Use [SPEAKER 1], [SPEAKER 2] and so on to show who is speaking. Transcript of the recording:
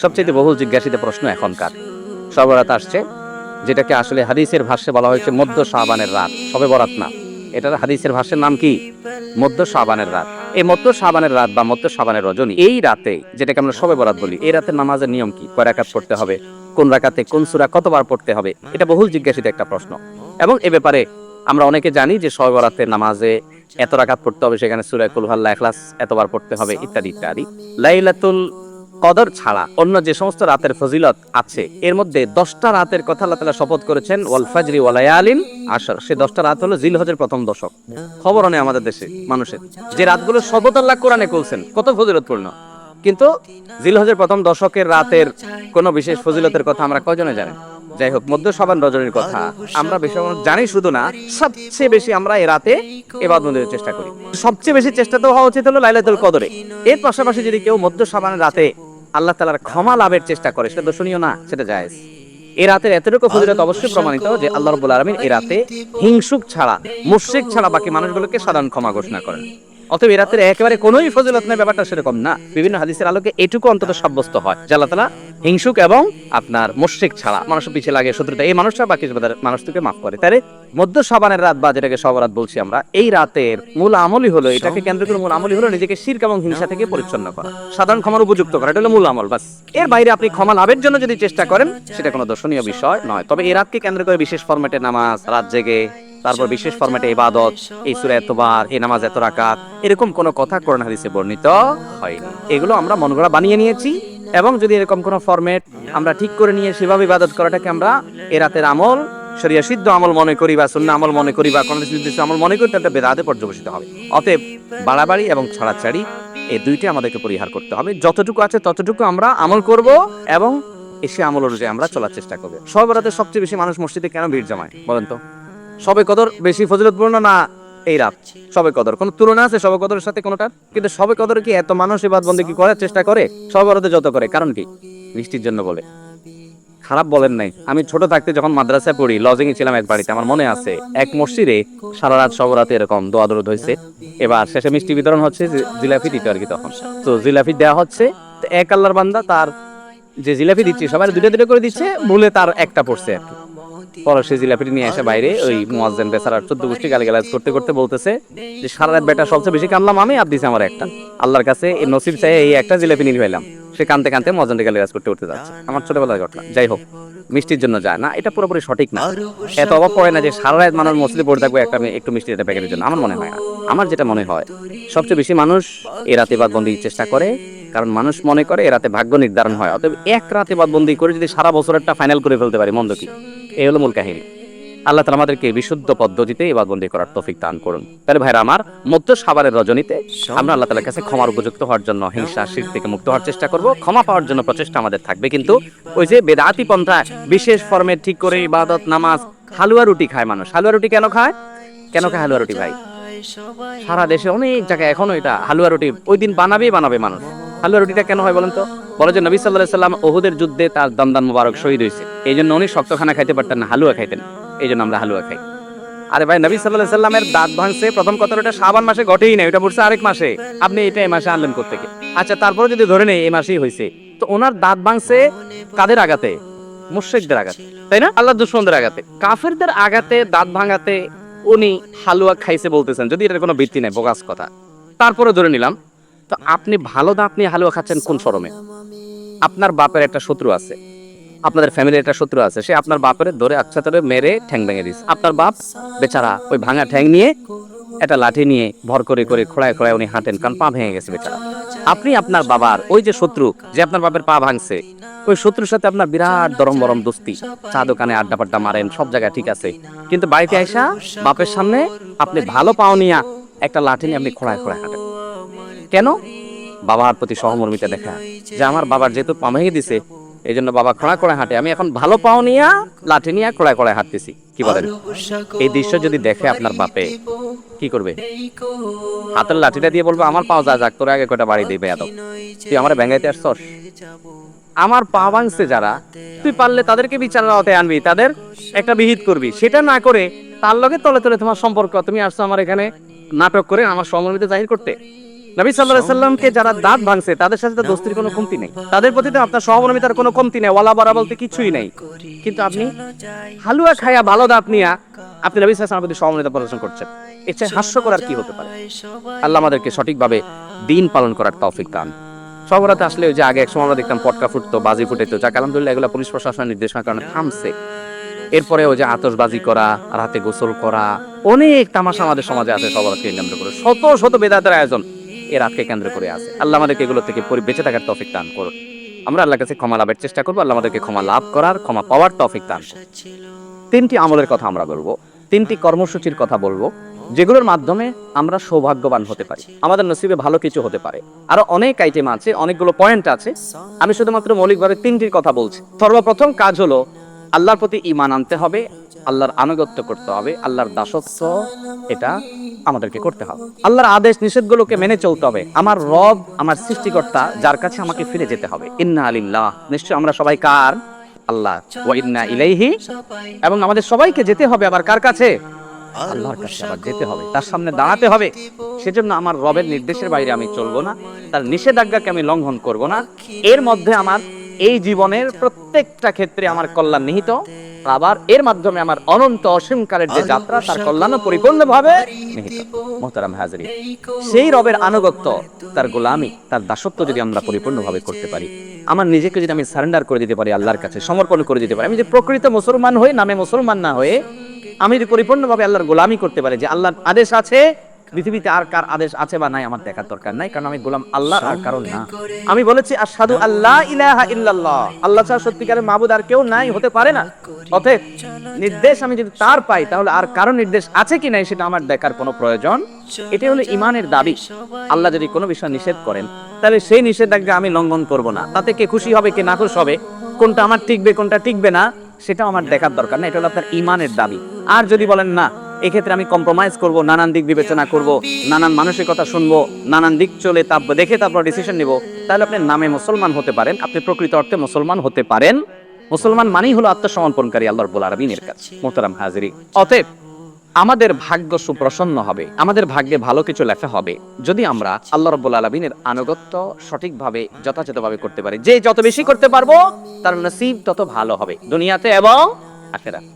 [SPEAKER 1] সবচেয়ে বহুল জিজ্ঞাসিত প্রশ্ন এখনকার শবে বরাত আসছে, যেটাকে আসলে হাদিসের ভাষ্যে বলা হয়েছে মধ্য শাবানের রাত। শবে বরাত না, এটার হাদিসের ভাষ্যের নাম কি? মধ্য শাবানের রাত। এই মধ্য শাবানের রাত বা মধ্য শাবানের রজনী, এই রাতে যেটাকে আমরা শবে বরাত বলি, এই রাতে নামাজের নিয়ম কি? কয় রাকাত পড়তে হবে, কোন রাকাতে কোন সূরা কতবার পড়তে হবে, এটা বহুল জিজ্ঞাসিত একটা প্রশ্ন। এবং এ ব্যাপারে আমরা অনেকে জানি যে শবে বরাতের নামাজে এত রাকাত পড়তে হবে, সেখানে সূরা কুল হুয়াল্লাহ, ইখলাস এতবার পড়তে হবে, ইত্যাদি ইত্যাদি। লাইলাতুল কদর ছাড়া অন্য যে সমস্ত রাতের ফজিলত আছে, এর মধ্যে 10টা রাতের কথা আল্লাহ তাআলা শপথ করেছেন, ওয়াল ফাজরি ওয়া লায়ালিন আশর। সেই 10টা রাত হলো জিলহজের প্রথম দশক। খবর নেই আমাদের দেশে মানুষের যে রাতগুলো শপথ আল্লাহ কোরআনে বলছেন কত ফজিলতপূর্ণ, কিন্তু জিলহজের প্রথম দশকের রাতের কোনো বিশেষ ফজিলতের কথা আমরা কয়জনে জানি? যাই হোক, মধ্য শাবান রজনীর কথা আমরা বেশি জানি শুধু না, সবচেয়ে বেশি আমরা এই রাতে ইবাদতের চেষ্টা করি। সবচেয়ে বেশি চেষ্টা তো হওয়া উচিত হলো লাইলাতুল কদরে। এর পাশাপাশি যদি কেউ মধ্য শাবানের রাতে আল্লাহ তাআলার ক্ষমা লাভের চেষ্টা করে, সেটা দর্শনীয় না, সেটা জায়েজ। এই রাতের এতটুকু ফজিলত অবশ্যই প্রমাণিত যে আল্লাহ রাব্বুল আলামিন এই রাতে হিংসুক ছাড়া, মুশরিক ছাড়া বাকি মানুষগুলোকে সাধারণ ক্ষমা ঘোষণা করেন। অতএব এই রাতের একেবারে কোনোই ফজিলত নেই, ব্যাপারটা সেরকম না। বিভিন্ন হাদিসের আলোকে এটুকু অন্তত সাব্যস্ত হয় যে আল্লাহ তাআলা হিংসুক এবং আপনার মুশরিক ছাড়া, মানুষের পিছিয়ে লাগে শত্রুতা, এই মানুষটা বাকি মানুষকে মাফ করে। তাই মধ্য শাবানের রাত বা যেটাকে শবে বরাত বলছি আমরা, এই রাতের মূল আমলই হলো, এটাকে কেন্দ্র করে মূল আমলই হলো নিজেকে শিরক এবং হিংসা থেকে পরিচ্ছন্ন করা, সাধারণ ক্ষমার উপযুক্ত করা। এটা হলো মূল আমল, বাস। এর বাইরে আপনি ক্ষমা লাভের জন্য যদি চেষ্টা করেন, সেটা কোনো দর্শনীয় বিষয় নয়। তবে এই রাতকে কেন্দ্র করে বিশেষ ফরম্যাটে নামাজ, রাত জেগে, তারপর বিশেষ ফরম্যাটে ইবাদত, এই সূরা এতবার, এই নামাজ এত রাকাত, এরকম কোনো কথা কোরআন হাদিসে বর্ণিত হয়নি। এগুলো আমরা মনগড়া বানিয়ে নিয়েছি। এবং যদি এরকম কোনো ফরম্যাট আমরা ঠিক করে নিয়ে সেভাবে ইবাদত করাটাকে আমরা এই রাতের আমল, শরিয়া সিদ্ধ আমল মনে করি বা সুন্নাহ আমল মনে করি বা কোন নির্দিষ্ট আমল মনে করি, তাহলে বেদাতে পর্যবসিত হবে। অতএব বাড়াবাড়ি এবং ছাড়াছাড়ি এই দুইটি আমাদেরকে পরিহার করতে হবে। যতটুকু আছে ততটুকু আমরা আমল করব এবং এসে আমল অনুযায়ী আমরা চলার চেষ্টা করব। শবে বরাতে সবচেয়ে বেশি মানুষ মসজিদে কেন ভিড় জমায় বলেন তো? শবে কদর বেশি ফজিলতপূর্ণ না এই রাত? শবে কদর কোনো তুলনা আছে শবে কদরের সাথে কোনোটার? কিন্তু শবে কদরে কি এত মানুষ ইবাদত বন্দেগী করার চেষ্টা করে শবে বরাতে যত করে? কারণ কি? বৃষ্টির জন্য বলে। খারাপ বলেন নাই। আমি ছোট থাকতে যখন মাদ্রাসায় পড়ি, লজিং এ ছিলাম এক বাড়িতে, আমার মনে আছে এক মসজিদে সারা রাত শবে বরাতে এরকম দোয়া দরুদ হয়েছে। এবার শেষে মিষ্টি বিতরণ হচ্ছে, জিলাপি দিতে আর কি, তখন তো জিলাপি দেওয়া হচ্ছে। তো এক আল্লাহর বান্দা তার যে জিলাপি দিচ্ছে, সবাই দুটো দুটো করে দিচ্ছে, ভুলে তার একটা পড়ছে আর কি। পরে সে জিলাপিটি নিয়ে এসে বাইরে ওই মুয়াজ্জিন বেচারা 14 গোষ্ঠী গালিগালাজ করতে করতে বলতেছে যে সারা রাত বেটা সবচেয়ে বেশি কানলাম আমি, আর দিছে আমার একটা। আল্লাহর কাছে এই নসিব চাই এই একটা জিলাপি নিয়ে ফেলাম। সে কানতে কানতে মুয়াজ্জিনকে গালিগালাজ করতে করতে যাচ্ছে। আমার ছোটবেলার ঘটনা। যাই হোক, মিষ্টির জন্য যায় না, এটা পুরোপুরি সঠিক না। এত অবাক করে না যে সারা রাত মানুষ মসজিদে পড়ে থাকবে একটু মিষ্টি একটা প্যাকেটের জন্য। আমার মনে হয় না। আমার যেটা মনে হয়, সবচেয়ে বেশি মানুষ এই রাতে ইবাদতবন্দি চেষ্টা করে, কারণ মানুষ মনে করে এ রাতে ভাগ্য নির্ধারণ হয়। অতএব এক রাতে ইবাদতবন্দি করে যদি সারা বছরেরটা ফাইনাল করে ফেলতে পারি, মন্দ কি? এই হলো মূল কাহিনী। আল্লাহ তাআলা আমাদেরকে বিশুদ্ধ পদ্ধতিতে ইবাদতবন্দি করার তৌফিক দান করুন। তাহলে ভাইরা আমার, মধ্য শাবানের রজনীতে আমরা আল্লাহ তাআলার কাছে ক্ষমার উপযুক্ত হওয়ার জন্য, হিংসা শিরক থেকে মুক্ত হওয়ার চেষ্টা করব। ক্ষমা পাওয়ার জন্য প্রচেষ্টা আমাদের থাকবে। কিন্তু ওই যে বেদাতি পন্থা, বিশেষ ফরমে ঠিক করে ইবাদত, নামাজ, হালুয়া রুটি খায় মানুষ। হালুয়া রুটি কেন খায়? কেন খায় হালুয়া রুটি ভাই? সারা দেশে অনেক জায়গায় এখনো এটা হালুয়া রুটি ওই দিন বানাবে মানুষ। হালুয়া রুটিটা কেন হয় বলেন তো? বলে যে নবী সাল্লাল্লাহু আলাইহি সাল্লাম উহুদের যুদ্ধে তার দমদান মোবারক শহীদ হয়েছে, এই জন্য উনি শক্ত খানা খাইতে পারতেন না, হালুয়া খাইতেন, এই জন্য আমরা হালুয়া খাই। আরে ভাই, নবী সাল্লাল্লাহু আলাইহি সাল্লামের দাঁত ভাঙছে প্রথম কথা, ওটা শাবান মাসে ঘটেই না, ওটা পড়ছে আরেক মাসে। আপনি এটা এই মাসে আনলেন কোত্থেকে? আচ্ছা, তারপরে যদি ধরে নেই এই মাসেই হয়েছে, তো ওনার দাঁত ভাঙছে কাদের আঘাতে? মুশরিকদের আঘাতে, তাই না? আল্লাহর দুশমনদের আঘাতে, কাফেরদের আঘাতে দাঁত ভাঙাতে উনি হালুয়া খাইছে বলতেছেন, যদি এটার কোনো ভিত্তি নাই, বোগাস কথা। তারপরে ধরে নিলাম, তো আপনি ভালো দাঁত নিয়ে হালুয়া খাচ্ছেন কোন শরমে? আপনার বাপের একটা শত্রু আছে, আপনাদের ফ্যামিলির একটা শত্রু আছে, সে আপনার বাপের ধরে আচ্ছা ধরে মেরে ঠ্যাং ভেঙে দিচ্ছে। আপনার বাপ বেচারা ওই ভাঙা ঠ্যাং নিয়ে একটা লাঠি নিয়ে ভর করে করে খোড়ায় খোড়ায় উনি হাঁটেন, কারণ পা ভেঙে গেছে বেচারা। আপনি আপনার বাবার ওই যে শত্রু, যে আপনার বাপের পা ভাঙছে, ওই শত্রুর সাথে আপনার বিরাট দরম বরম দোস্তি, চা দোকানে আড্ডা পাড্ডা মারেন, সব জায়গায় ঠিক আছে। কিন্তু বাড়িতে আইসা বাপের সামনে আপনি ভালো পাও নিয়া একটা লাঠি নিয়ে আপনি খোড়ায় খোড়ায় হাঁটেন। কেন? বাবার প্রতি সহমর্মিতা দেখা, যে আমার বাবার যেহেতু পা ভেঙে দিছে, এই জন্য বাবা খোড়া করে হাঁটে, আমি এখন ভালো পাও নিয়া লাঠি নিয়ে খোড়ায় খোড়ায় হাঁটতেছি। কি বলেন? এই দৃশ্য যদি দেখে আপনার বাপে, কি করবে? হাতের লাঠিটা দিয়ে বলবে আমার পাও যা যাক, তোর আগে কয়টা বাড়ি দিবে, এত তুই আমার ব্যাঙ্গাইতে আসছস? আমার পা ভাঙছে যারা, তুই পারলে তাদেরকে বিচারের আওতায় আনবি, তাদের একটা বিহিত করবি। সেটা না করে তার লগে তলে তলে তোমার সম্পর্ক, তুমি আসছো আমার এখানে নাটক করে আমার সহমর্মিতা জাহির করতে। নবী সাল্লাল্লাহু আলাইহি সাল্লামকে যারা দাঁত ভাঙছে তাদের সাথে তো দোস্তির কোনো কমতি নেই, তাদের প্রতি তো আপনার সহমর্মিতার কোনো কমতি নেই, ওয়ালা বারা বলতে কিছুই নেই। কিন্তু আপনি হালুয়া খায়া ভালো দাঁত নিয়া আপনি নবী সাল্লাল্লাহু আলাইহি সাল্লামের প্রতি সহমর্মিতা প্রদর্শন করছেন, এর চেয়ে হাস্যকর আর কি হতে পারে? আল্লাহ আমাদেরকে সঠিকভাবে দিন পালন করার তৌফিক দান। সবরাতে আসলে ওই যে আগে এক সময় আমরা দেখতাম পটকা ফুটতো, বাজি ফুটাইতো, যাক আলহামদুলিল্লাহ এগুলো পুলিশ প্রশাসনের নির্দেশনার কারণে থামছে। এরপরে ওই যে আতশবাজি করা, রাতে গোসল করা, অনেক তামাশা আমাদের সমাজে আছে সবরাতকে কেন্দ্র করে, শত শত বেদাতের আয়োজন এই রাতকে কেন্দ্র করে আছে। আল্লাহ আমাদেরকে এগুলো থেকে বেঁচে থাকার তৌফিক দান করুন। আমরা আল্লাহর কাছে ক্ষমা লাভের চেষ্টা করবো, আল্লাহ আমাদেরকে ক্ষমা লাভ করার, ক্ষমা পাওয়ার তৌফিক দান করুন। তিনটি আমলের কথা আমরা বলবো, তিনটি কর্মসূচির কথা বলবো, যেগুলোর মাধ্যমে আমরা সৌভাগ্যবান হতে পারি, আমাদের নসিবে ভালো কিছু হতে পারে। আরো অনেক আইটেম আছে, অনেকগুলো পয়েন্ট আছে, আমি শুধুমাত্র মৌলিকভাবে তিনটির কথা বলছি। সর্বপ্রথম কাজ হলো আল্লাহর প্রতি ঈমান আনতে হবে, আল্লাহর আনুগত্য করতে হবে, আল্লাহর দাসত্ব এটা আমাদেরকে করতে হবে, আল্লাহর আদেশ নিষেধগুলোকে মেনে চলতে হবে। আমার রব, আমার সৃষ্টিকর্তা, যার কাছে আমাকে ফিরে যেতে হবে। ইন্না লিল্লাহ, নিশ্চয় আমরা সবাই কার? আল্লাহ। ওয়া ইন্না ইলাইহি, এবং আমাদের সবাইকে যেতে হবে আবার কার কাছে? আল্লাহর কাছে আবার যেতে হবে, তার সামনে দাঁড়াতে হবে। সেজন্য আমার রবের নির্দেশের বাইরে আমি চলবো না, তার নিষেধাজ্ঞাকে আমি লঙ্ঘন করব না। এর মধ্যে আমার এই জীবনের প্রত্যেকটা ক্ষেত্রে আমার কল্যাণ নিহিত, আবার এর মাধ্যমে আমার অনন্ত অসীমকালের যে যাত্রা তার কল্যাণও পরিপূর্ণভাবে নিহিত। মুহতারাম হাজিরিন, সেই রবের আনুগত্য, তার গোলামি, তার দাসত্ব যদি আমরা পরিপূর্ণভাবে করতে পারি, আমার নিজেকে যদি আমি সারেন্ডার করে দিতে পারি, আল্লাহর কাছে সমর্পণ করে দিতে পারি, আমি যে প্রকৃত মুসলমান হয়ে নামে মুসলমান না হয়ে আমি যদি পরিপূর্ণভাবে আল্লাহর গোলামি করতে পারি, যে আল্লাহর আদেশ আছে, পৃথিবীতে আর কার আদেশ আছে বা নাই আমার দেখার দরকার নাই, কারণ আমি গোলাম আল্লাহ আর কারণ না। আমি বলেছি আশহাদু আল্লা ইলাহা ইল্লাল্লাহ, আল্লাহ ছাড়া সত্যিকারের মাবুদ আর কেউ নাই, হতে পারে না। অতএব নির্দেশ আমি যদি তার পাই, তাহলে আর কারো নির্দেশ আছে কি নাই সেটা আমার দেখার কোনো প্রয়োজন। এটাই হলো ঈমানের দাবি। আল্লাহ যদি কোনো বিষয় নিষেধ করেন, তাহলে সেই নিষেধাজ্ঞা আমি লঙ্ঘন করব না। তাতে কে খুশি হবে কে নাখুশ হবে, কোনটা আমার টিকবে কোনটা টিকবে না, সেটা আমার দেখার দরকার না। এটা হলো আপনার ঈমানের দাবি। আর যদি বলেন না, এক্ষেত্রে আমি কম্প্রোমাইজ করব, নানান দিক বিবেচনা করব, নানান মানুষের কথা শুনবো, নানান দিক চলে দেখে তারপর ডিসিশন নিব, তাহলে আপনি নামে মুসলমান হতে পারেন, আপনি প্রকৃত অর্থে মুসলমান হতে পারেন। মুসলমান মানেই হলো আত্মসমর্পণকারী আল্লাহ রাব্বুল আলামিনের কাছে। মুহতারাম হাজিরিন, অতএব আমাদের ভাগ্য সুপ্রসন্ন হবে, আমাদের ভাগ্যে ভালো কিছু লেখা হবে যদি আমরা আল্লাহ রাব্বুল আলামিনের আনুগত্য সঠিকভাবে যথাযথভাবে করতে পারি। যে যত বেশি করতে পারবো তার নসিব তত ভালো হবে দুনিয়াতে এবং আখিরাতে।